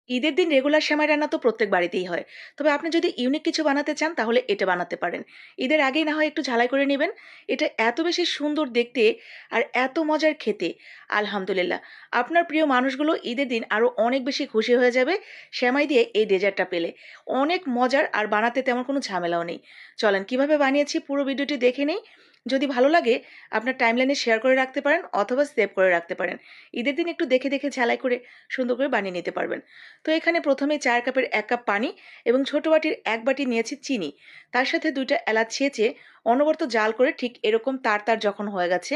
ঈদের দিন রেগুলার সেমাই রান্না তো প্রত্যেক বাড়িতেই হয়। তবে আপনি যদি ইউনিক কিছু বানাতে চান তাহলে এটা বানাতে পারেন। ঈদের আগেই না হয় একটু ঝালাই করে নিবেন। এটা এত বেশি সুন্দর দেখতে আর এত মজার খেতে। আলহামদুলিল্লাহ। আপনার প্রিয় মানুষগুলো ঈদের দিন আরো অনেক বেশি খুশি হয়ে যাবে সেমাই দিয়ে এই ডেজার্টটা পেলে। অনেক মজার আর বানাতে তেমন কোনো ঝামেলাও নেই। চলেন কিভাবে বানিয়েছি পুরো ভিডিওটি দেখে নেই। যদি ভালো লাগে আপনার টাইমলাইনে শেয়ার করে রাখতে পারেন অথবা সেভ করে রাখতে পারেন। ঈদের দিন একটু দেখে দেখে ঝালাই করে সুন্দর করে বানিয়ে নিতে পারবেন। তো এখানে প্রথমে ৪ কাপের ১ কাপ পানি এবং ছোট বাটির ১ বাটি নিয়েছি চিনি। তার সাথে ২ টা এলাচ ছেঁচে অনবরত জাল করে ঠিক এরকম তার যখন হয়ে গেছে,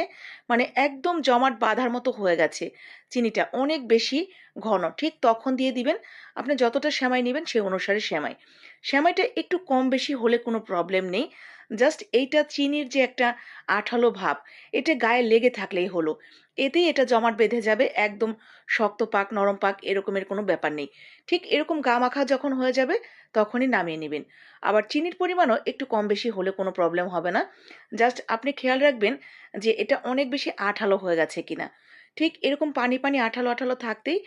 মানে একদম জমাট বাঁধার মতো হয়ে গেছে, চিনিটা অনেক বেশি ঘন, ঠিক তখন দিয়ে দিবেন আপনি যতটা সেমাই নিবেন সেই অনুসারে সেমাই। সেমাইটা একটু কম বেশি হলে কোনো প্রবলেম নেই। জাস্ট এইটা চিনির যে একটা আঠালো ভাব, এটা গায়ে লেগে থাকলেই হলো। এতেই এটা জমাট বেঁধে যাবে, একদম শক্ত পাক, নরম পাক এরকমের কোনো ব্যাপার নেই। ঠিক এরকম গা মাখা যখন হয়ে যাবে তখনই নামিয়ে নিবেন। আবার চিনির পরিমাণও একটু কম বেশি হলে কোনো প্রবলেম হবে না। জাস্ট আপনি খেয়াল রাখবেন যে এটা অনেক বেশি আঠালো হয়ে গেছে কিনা। ঠিক এরকম পানি, পানি আঠালো, আঠালো থাকতেই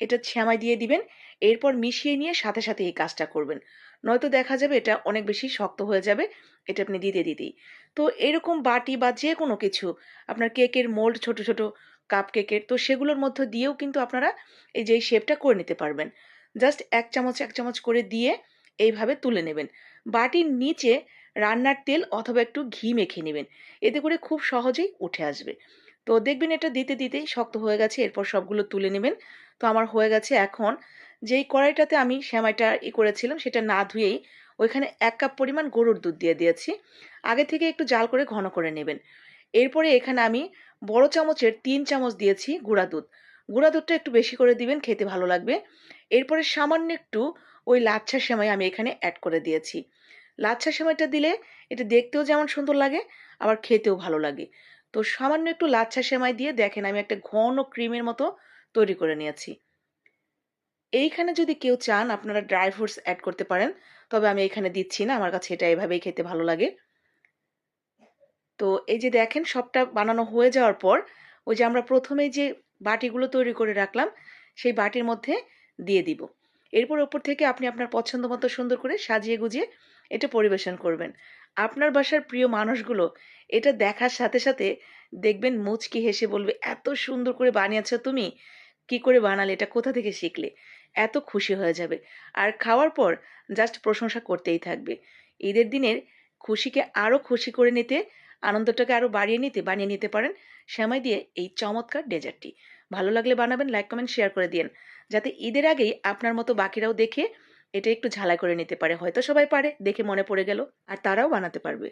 এটা সেমাই দিয়ে দিবেন। এরপর মিশিয়ে নিয়ে সাথে, সাথে এই কাজটা করবেন। নয়তো দেখা যাবে এটা অনেক বেশি শক্ত হয়ে যাবে এটা আপনি দিতে, দিতেই। তো এরকম বাটি বা যেকোনো কিছু আপনার কেকের মোল্ড ছোট, ছোট কাপ কেকের, তো সেগুলোর মধ্যে দিয়েও কিন্তু আপনারা এই যে এই শেপটা করে নিতে পারবেন। জাস্ট ১ চামচ, ১ চামচ করে দিয়ে এইভাবে তুলে নেবেন। বাটির নিচে রান্নার তেল অথবা একটু ঘি মেখে নিবেন। এতে করে খুব সহজেই উঠে আসবে। তো দেখবেন এটা দিতে, দিতেই শক্ত হয়ে গেছে। এরপর সবগুলো তুলে নিবেন। তো আমার হয়ে গেছে। এখন যেই কড়াইটাতে আমি সেমাইটা করেছিলাম সেটা না ধুয়েই ওইখানে ১ কাপ পরিমাণ গরুর দুধ দিয়ে দিয়েছি। আগে থেকে একটু জাল করে ঘন করে নেবেন। এরপরে এখানে আমি বড় চামচের ৩ চামচ দিয়েছি গুঁড়া দুধ। গুঁড়া দুধটা একটু বেশি করে দিবেন, খেতে ভালো লাগবে। এরপরে সামান্য একটু ওই লাচ্ছা সেমাই আমি এখানে এড করে দিয়েছি। লাচ্ছা সেমাইটা দিলে এটা দেখতেও যেমন সুন্দর লাগে, আবার খেতেও ভালো লাগে। তো সামান্য একটু লাচ্ছা সেমাই দিয়ে দেখেন আমি একটা ঘন ক্রিমের মতো তৈরি করে নিয়েছি। এইখানে যদি কেউ চান আপনারা ড্রাই ফ্রুটস এড করতে পারেন। তবে আমি এখানে দিচ্ছি না। আমার কাছে এটা এভাবেই খেতে ভালো লাগে। তো এই যে দেখেন সবটা বানানো হয়ে যাওয়ার পর ওই যে আমরা প্রথমেই যে বাটিগুলো তৈরি করে রাখলাম সেই বাটির মধ্যে দিয়ে দিব। এরপর ওপর থেকে আপনি আপনার পছন্দ মতো সুন্দর করে সাজিয়ে গুজিয়ে এটা পরিবেশন করবেন। আপনার বাসার প্রিয় মানুষগুলো এটা দেখার সাথে সাথে দেখবেন মুচকি হেসে বলবে, এত সুন্দর করে বানিয়েছো তুমি, কি করে বানালে, এটা কোথা থেকে শিখলে, এত খুশি হয়ে যাবে। আর খাওয়ার পর জাস্ট প্রশংসা করতেই থাকবে। ঈদের দিনের খুশিকে আরো খুশি করে নিতে, আনন্দটাকে আরো বানিয়ে নিতে পারেন সেমাই দিয়ে এই চমৎকার ডেজার্টটি। ভালো লাগলে বানাবেন, লাইক, কমেন্ট, শেয়ার করে দিয়েন। যাতে ঈদের আগেই আপনার মতো বাকিরাও দেখে এটা একটু ঝালাই করে নিতে পারে। হয়তো সবাই পারে, দেখে মনে পড়ে গেল আর তারাও বানাতে পারবে।